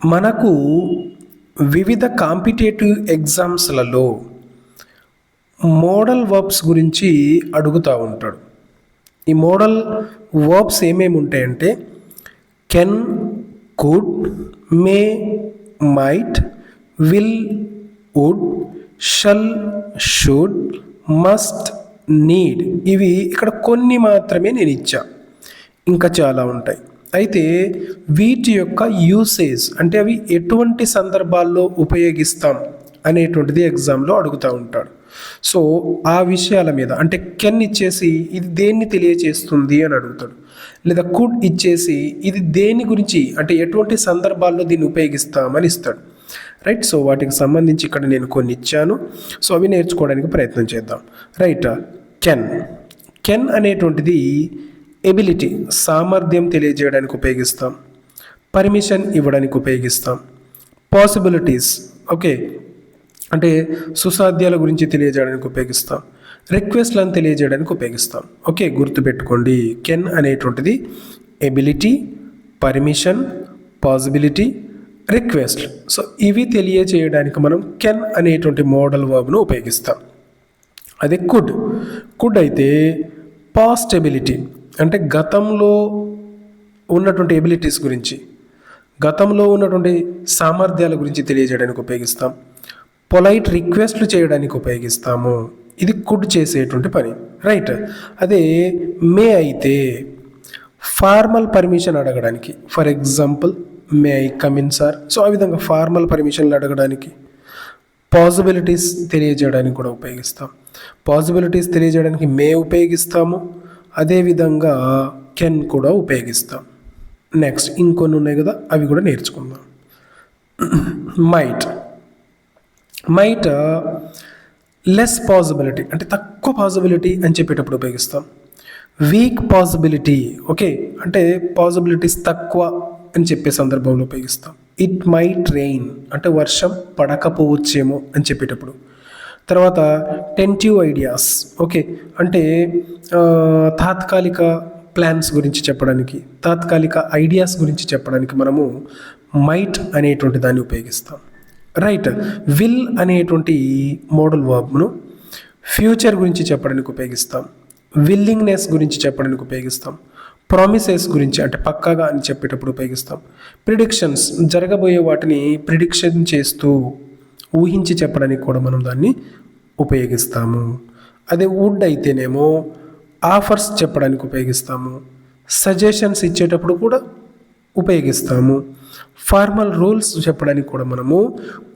మనకు వివిధ competitive ఎగ్జామ్స్లలో modal verbs గురించి అడుగుతూ ఉంటాడు. ఈ మోడల్ వర్బ్స్ ఏమేమి ఉంటాయంటే can, could, may, might, will, would, shall, should, must, need. ఇవి ఇక్కడ కొన్ని మాత్రమే నేను ఇచ్చా, ఇంకా చాలా ఉంటాయి. అయితే వీటి యొక్క యూసేజ్ అంటే అవి ఎటువంటి సందర్భాల్లో ఉపయోగిస్తాం అనేటువంటిది ఎగ్జామ్లో అడుగుతూ ఉంటాడు. సో ఆ విషయాల మీద అంటే కెన్ ఇచ్చేసి ఇది దేన్ని తెలియచేస్తుంది అని అడుగుతాడు, లేదా కుడ్ ఇచ్చేసి ఇది దేని గురించి అంటే ఎటువంటి సందర్భాల్లో దీన్ని ఉపయోగిస్తామని ఇస్తాడు. రైట్. సో వాటికి సంబంధించి ఇక్కడ నేను కొన్ని ఇచ్చాను. సో అవి నేర్చుకోవడానికి ప్రయత్నం చేద్దాం. రైట్. కెన్ అనేటువంటిది ఎబిలిటీ, సామర్థ్యం తెలియజేయడానికి ఉపయోగిస్తాం. పర్మిషన్ ఇవ్వడానికి ఉపయోగిస్తాం. పాసిబిలిటీస్, ఓకే, అంటే సుసాధ్యాల గురించి తెలియజేయడానికి ఉపయోగిస్తాం. రిక్వెస్ట్లను తెలియజేయడానికి ఉపయోగిస్తాం. ఓకే, గుర్తుపెట్టుకోండి, కెన్ అనేటువంటిది ability, permission, possibility, request. So ఇవి తెలియజేయడానికి మనం కెన్ అనేటువంటి మోడల్ వర్బ్ను ఉపయోగిస్తాం. అదే కుడ్ అయితే పాస్ట్ ఎబిలిటీ అంటే గతంలో ఉన్నటువంటి ఎబిలిటీస్ గురించి, గతంలో ఉన్నటువంటి సామర్థ్యాల గురించి తెలియజేయడానికి ఉపయోగిస్తాం. పొలైట్ రిక్వెస్ట్లు చేయడానికి ఉపయోగిస్తాము. ఇది కుడ్ చేసేటువంటి పని. రైట్. అదే మే అయితే ఫార్మల్ పర్మిషన్ అడగడానికి, for example may I come in sir. So ఆ విధంగా ఫార్మల్ పర్మిషన్లు అడగడానికి. పాసిబిలిటీస్ తెలియజేయడానికి కూడా ఉపయోగిస్తాం. పాసిబిలిటీస్ తెలియజేయడానికి మే ఉపయోగిస్తాము. అదేవిధంగా కెన్ కూడా ఉపయోగిస్తాం. నెక్స్ట్ ఇంకొన్ని ఉన్నాయి కదా, అవి కూడా నేర్చుకుందాం. మైట్ లెస్ పాసిబిలిటీ అంటే తక్కువ పాసిబిలిటీ అని చెప్పేటప్పుడు ఉపయోగిస్తాం. వీక్ పాసిబిలిటీ, ఓకే, అంటే పాసిబిలిటీస్ తక్కువ అని చెప్పే సందర్భంలో ఉపయోగిస్తాం. ఇట్ మైట్ రెయిన్ అంటే వర్షం పడకపోవచ్చేమో అని చెప్పేటప్పుడు. తర్వాత టెంటివ్ ఐడియాస్, ఓకే, అంటే తాత్కాలిక ప్లాన్స్ గురించి చెప్పడానికి, తాత్కాలిక ఐడియాస్ గురించి చెప్పడానికి మనము మైట్ అనేటువంటి దాన్ని ఉపయోగిస్తాం. రైట్. విల్ అనేటువంటి మోడల్ వర్బ్ను ఫ్యూచర్ గురించి చెప్పడానికి ఉపయోగిస్తాం. విల్లింగ్నెస్ గురించి చెప్పడానికి ఉపయోగిస్తాం. ప్రామిసెస్ గురించి అంటే పక్కాగా అని చెప్పేటప్పుడు ఉపయోగిస్తాం. ప్రిడిక్షన్స్ జరగబోయే వాటిని ప్రిడిక్షన్ చేస్తూ ఊహించి చెప్పడానికి కూడా మనం దాన్ని ఉపయోగిస్తాము. అదే వుడ్ అయితేనేమో ఆఫర్స్ చెప్పడానికి ఉపయోగిస్తాము. సజెషన్స్ ఇచ్చేటప్పుడు కూడా ఉపయోగిస్తాము. ఫార్మల్ రూల్స్ చెప్పడానికి కూడా మనము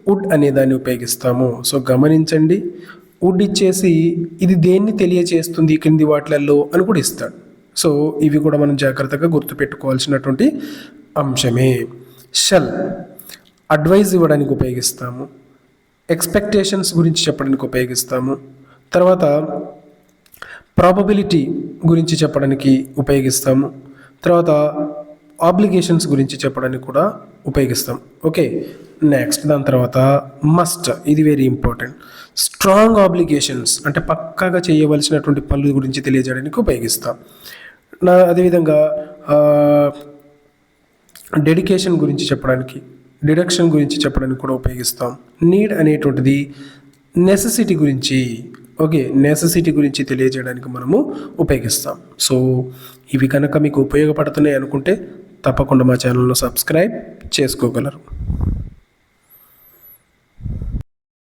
వుడ్ అనే దాన్ని ఉపయోగిస్తాము. సో గమనించండి, వుడ్ ఇచ్చేసి ఇది దేన్ని తెలియచేస్తుంది కింది వాటిలలో అని కూడా ఇస్తాడు. సో ఇవి కూడా మనం జాగ్రత్తగా గుర్తుపెట్టుకోవాల్సినటువంటి అంశమే. షల్ అడ్వైజ్ ఇవ్వడానికి ఉపయోగిస్తాము. ఎక్స్పెక్టేషన్స్ గురించి చెప్పడానికి ఉపయోగిస్తాము. తర్వాత ప్రాబబిలిటీ గురించి చెప్పడానికి ఉపయోగిస్తాము. తర్వాత ఆబ్లిగేషన్స్ గురించి చెప్పడానికి కూడా ఉపయోగిస్తాం. ఓకే, నెక్స్ట్ దాని తర్వాత మస్ట్, ఇది వెరీ ఇంపార్టెంట్. స్ట్రాంగ్ ఆబ్లిగేషన్స్ అంటే పక్కాగా చేయవలసినటువంటి పనుల గురించి తెలియజేయడానికి ఉపయోగిస్తాం. అదేవిధంగా డెడికేషన్ గురించి చెప్పడానికి, డిడక్షన్ గురించి చెప్పడానికి కూడా ఉపయోగిస్తాం. నీడ్ అనేటువంటిది నెసెసిటీ గురించి, ఓకే, నెసెసిటీ గురించి తెలియజేయడానికి మనము ఉపయోగిస్తాం. సో ఇవి కనుక మీకు ఉపయోగపడుతున్నాయి అనుకుంటే తప్పకుండా మా ఛానల్ను సబ్స్క్రైబ్ చేసుకోగలరు.